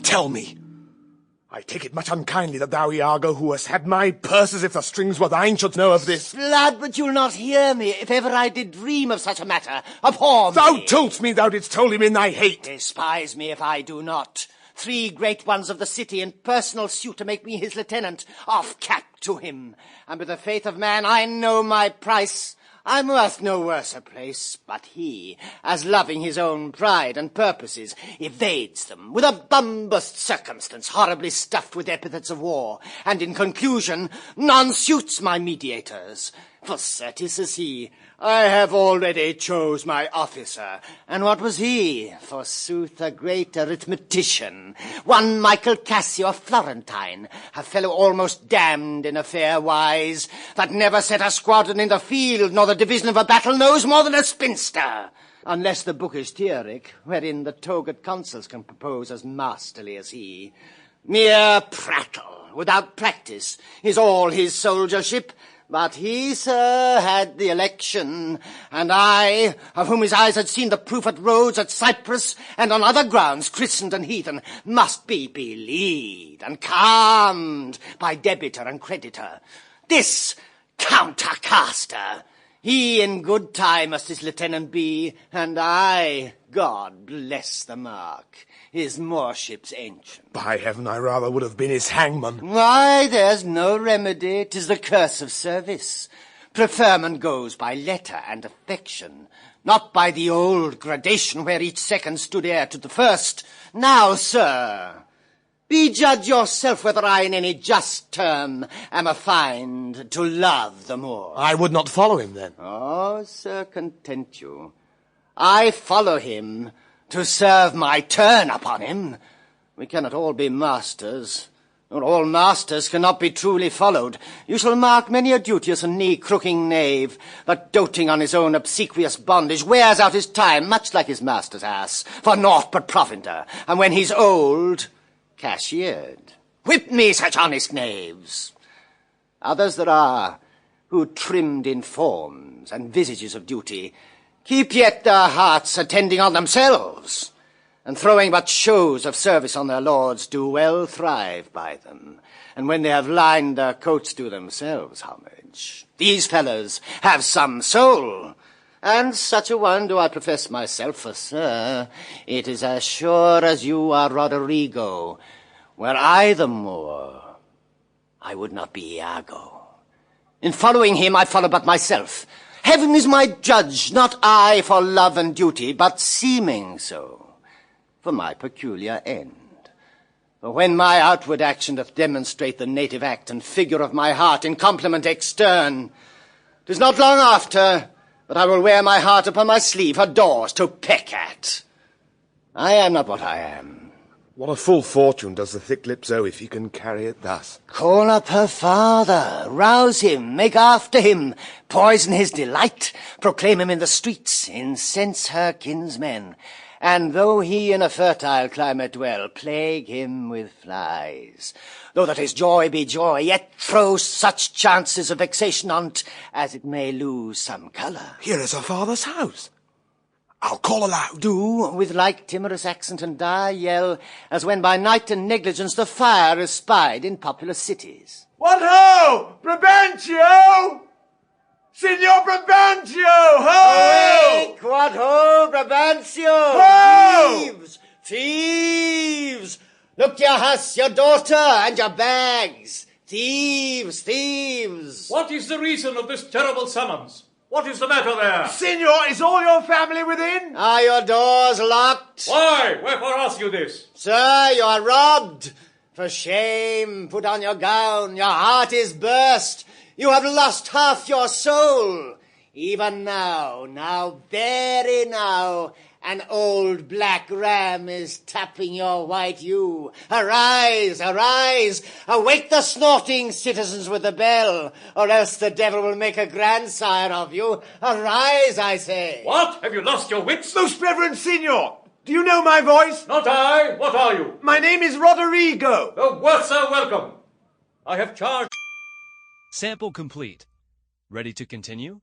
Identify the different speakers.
Speaker 1: tell me. I take it much unkindly that thou, Iago, who hast had my purse as if the strings were thine, shouldst know of this.
Speaker 2: Lad, but you'll not hear me. If ever I did dream of such a matter, abhor me.
Speaker 1: Thou toldst me thou didst hold him in thy hate.
Speaker 2: Despise me if I do not. 3 great ones of the city in personal suit to make me his lieutenant, off cap to him. And with the faith of man I know my price. I'm worth no worse a place, but he, as loving his own pride and purposes, evades them with a bumbust circumstance horribly stuffed with epithets of war, and in conclusion, none suits my mediators. For certes, says he, I have already chose my officer. And what was he? Forsooth, a great arithmetician, one Michael Cassio Florentine, a fellow almost damned in a fair wise, that never set a squadron in the field, nor the division of a battle knows more than a spinster. Unless the book is Theoric, wherein the togaed consuls can propose as masterly as he. Mere prattle, without practice, is all his soldiership. But he, sir, had the election, and I, of whom his eyes had seen the proof at Rhodes, at Cyprus, and on other grounds, christened and heathen, must be believed and calmed by debitor and creditor. This countercaster, he in good time must his lieutenant be, and I, God bless the mark, his moorship's ancient.
Speaker 1: By heaven, I rather would have been his hangman.
Speaker 2: Why, there's no remedy. 'Tis the curse of service. Preferment goes by letter and affection, not by the old gradation where each second stood heir to the first. Now, sir, be judge yourself whether I in any just term am affined to love the Moor.
Speaker 1: I would not follow him then.
Speaker 2: Oh, sir, content you. I follow him to serve my turn upon him. We cannot all be masters, nor all masters cannot be truly followed. You shall mark many a duteous and knee-crooking knave, that doting on his own obsequious bondage wears out his time, much like his master's ass, for naught but provender, and when he's old, cashiered. Whip me such honest knaves. Others there are, who trimmed in forms and visages of duty, keep yet their hearts attending on themselves, and throwing but shows of service on their lords, do well thrive by them, and when they have lined their coats do themselves homage. These fellows have some soul, and such a one do I profess myself, for, sir, it is as sure as you are Roderigo. Were I the Moor, I would not be Iago. In following him, I follow but myself. Heaven is my judge, not I for love and duty, but seeming so, for my peculiar end. For when my outward action doth demonstrate the native act and figure of my heart in compliment extern, 'tis not long after, but I will wear my heart upon my sleeve, her doors to peck at. I am not what I am.
Speaker 1: What a full fortune does the thick lips owe if he can carry it thus.
Speaker 2: Call up her father, rouse him, make after him, poison his delight, proclaim him in the streets, incense her kinsmen, and though he in a fertile climate dwell, plague him with flies. Though that his joy be joy, yet throw such chances of vexation on't as it may lose some colour.
Speaker 1: Here is her father's house. I'll call aloud.
Speaker 2: Do, with like timorous accent and dire yell, as when by night and negligence the fire is spied in populous cities.
Speaker 3: What ho! Brabantio! Signor Brabantio! Ho!
Speaker 2: Awake! What ho, Brabantio!
Speaker 3: Ho!
Speaker 2: Thieves! Thieves! Look to your house, your daughter, and your bags! Thieves! Thieves!
Speaker 4: What is the reason of this terrible summons? What is the matter there?
Speaker 3: Signor, is all your family within?
Speaker 2: Are your doors locked?
Speaker 4: Why? Wherefore ask you this?
Speaker 2: Sir, you are robbed. For shame, put on your gown. Your heart is burst. You have lost half your soul. Even now, very now, an old black ram is tapping your white ewe. Arise, arise, awake the snorting citizens with the bell, or else the devil will make a grandsire of you. Arise, I say.
Speaker 4: What? Have you lost your wits?
Speaker 3: Most reverend Signor, do you know my voice?
Speaker 4: Not I. What are you?
Speaker 3: My name is Roderigo.
Speaker 4: The words are welcome. I have charged.
Speaker 5: Sample complete. Ready to continue?